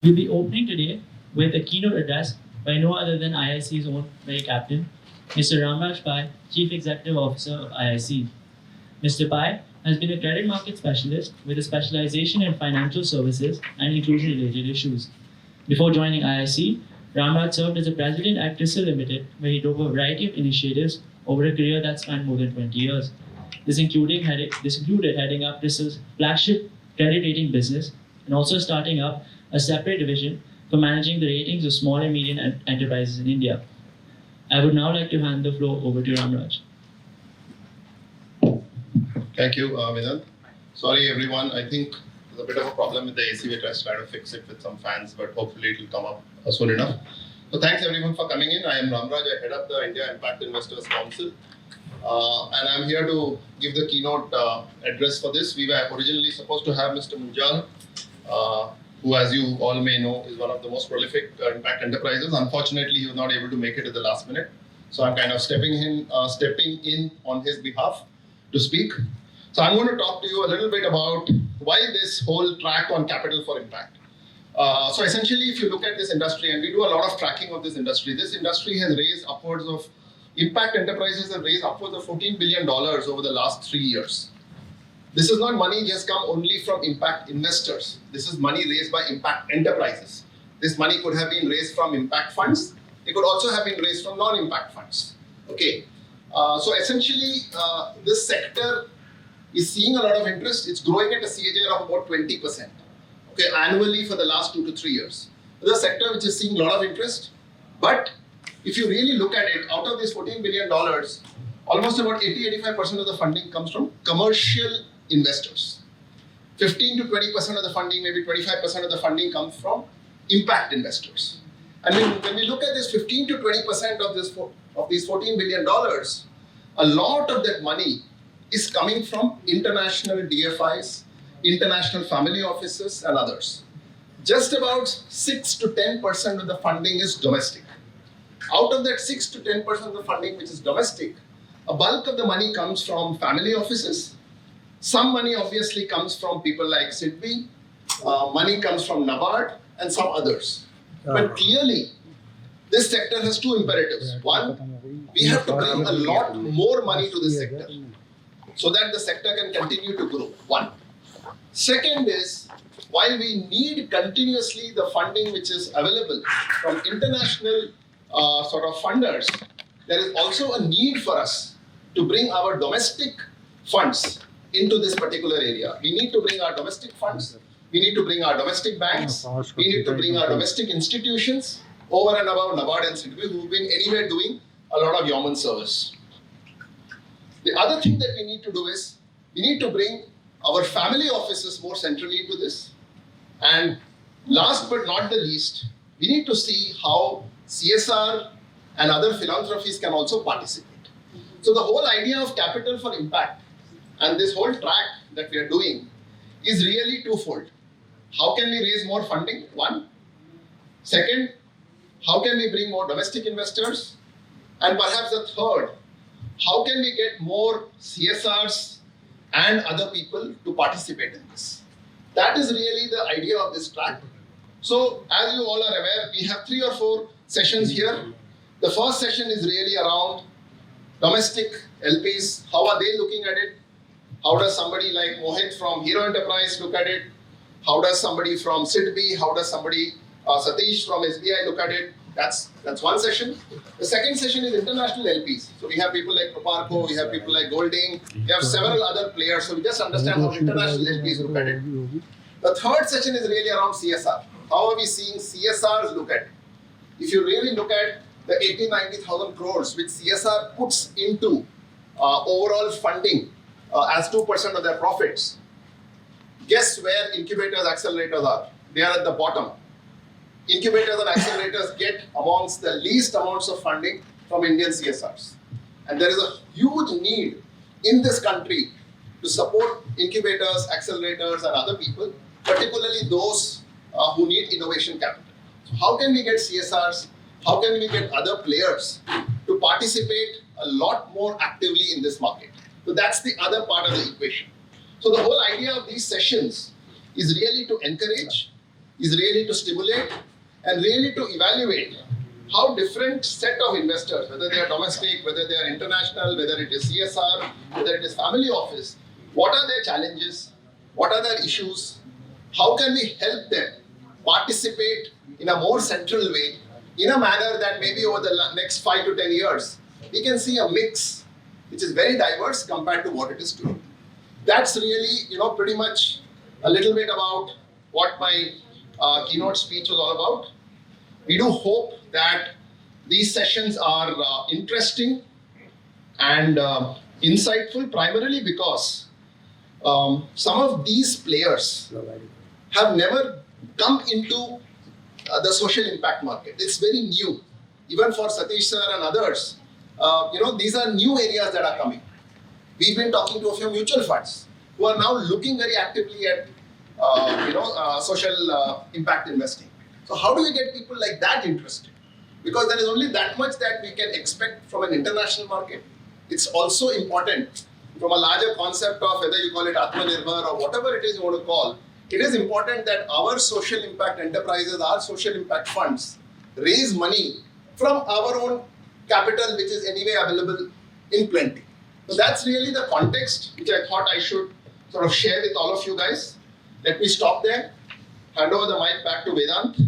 We'll be opening today with a keynote address by no other than IIC's own very captain, Mr. Ramraj Pai, Chief Executive Officer of IIC. Mr. Pai has been a credit market specialist with a specialization in financial services and inclusion-related issues. Before joining IIC, Ramraj served as a president at CRISIL Limited, where he drove a variety of initiatives over a career that spanned more than 20 years. This included heading up CRISIL's flagship credit rating business and also starting up a separate division for managing the ratings of small and medium enterprises in India. I would now like to hand the floor over to Ramraj. Thank you, Vedant. Sorry, everyone. I think there's a bit of a problem with the AC. We're trying to fix it with some fans, but hopefully it will come up soon enough. So thanks, everyone, for coming in. I am Ramraj. I head up the India Impact Investors Council. And I'm here to give the keynote address for this. We were originally supposed to have Mr. Munjal, who, as you all may know, is one of the most prolific impact enterprises. Unfortunately, he was not able to make it at the last minute. So I'm kind of stepping in on his behalf to speak. So I'm going to talk to you a little bit about why this whole track on capital for impact. So essentially, if you look at this industry, and we do a lot of tracking of this industry has raised upwards of, impact enterprises have raised upwards of $14 billion over the last 3 years. This is not money just come only from impact investors. This is money raised by impact enterprises. This money could have been raised from impact funds. It could also have been raised from non-impact funds. Okay. So essentially, this sector is seeing a lot of interest. It's growing at a CAGR of about 20%. Okay, annually for the last 2 to 3 years. It's a sector which is seeing a lot of interest. But if you really look at it, out of this $14 billion, almost about 80-85% of the funding comes from commercial investors. 15 to 20% of the funding, maybe 25% of the funding comes from impact investors. And when we look at this 15 to 20% of these $14 billion, a lot of that money is coming from international DFIs, international family offices, and others. Just about 6 to 10% of the funding is domestic. Out of that 6 to 10% of the funding which is domestic, a bulk of the money comes from family offices. Some money obviously comes from people like SIDBI, money comes from NABARD, and some others. But clearly, this sector has two imperatives. One, we have to bring a lot more money to this sector so that the sector can continue to grow. One. Second is, while we need continuously the funding which is available from international sort of funders, there is also a need for us to bring our domestic funds into this particular area. We need to bring our domestic funds, we need to bring our domestic banks, we need to bring our domestic institutions over and above NABARD and SIDBI, who've been anyway doing a lot of yeoman service. The other thing that we need to do is, we need to bring our family offices more centrally into this. And last but not the least, we need to see how CSR and other philanthropies can also participate. So the whole idea of capital for impact and this whole track that we are doing is really twofold. How can we raise more funding? One. Second, how can we bring more domestic investors? And perhaps the third, how can we get more CSRs and other people to participate in this? That is really the idea of this track. So as you all are aware, we have 3 or 4 sessions here. The first session is really around domestic LPs. How are they looking at it? How does somebody like Mohit from Hero Enterprise look at it? How does somebody from SIDBI, how does somebody, Satish from SBI look at it? That's one session. The second session is international LPs. So we have people like Proparco, we have people like Golding, we have several other players. So we just understand how international LPs look at it. The third session is really around CSR. How are we seeing CSRs look at it? If you really look at the 80-90,000 crores which CSR puts into overall funding as 2% of their profits, guess where incubators, accelerators are? They are at the bottom. Incubators and accelerators get amongst the least amounts of funding from Indian CSRs. And there is a huge need in this country to support incubators, accelerators, and other people, particularly those who need innovation capital. So how can we get CSRs? How can we get other players to participate a lot more actively in this market? So that's the other part of the equation. So the whole idea of these sessions is really to encourage is really to stimulate and really to evaluate how different set of investors, whether they are domestic, whether they are international, whether it is CSR, whether it is family office, what are their challenges, what are their issues, how can we help them participate in a more central way, in a manner that maybe over the next 5 to 10 years, we can see a mix which is very diverse compared to what it is today. That's really, pretty much a little bit about what my keynote speech was all about. We do hope that these sessions are interesting and insightful, primarily because some of these players have never come into the social impact market. It's very new. Even for Satish sir and others, these are new areas that are coming. We've been talking to a few mutual funds who are now looking very actively at social impact investing. So how do we get people like that interested? Because there is only that much that we can expect from an international market. It's also important from a larger concept of whether you call it Atmanirbhar or whatever it is you want to call. It is important that our social impact enterprises, our social impact funds raise money from our own capital, which is anyway available in plenty. So that's really the context which I thought I should sort of share with all of you guys. Let me stop there, hand over the mic back to Vedant.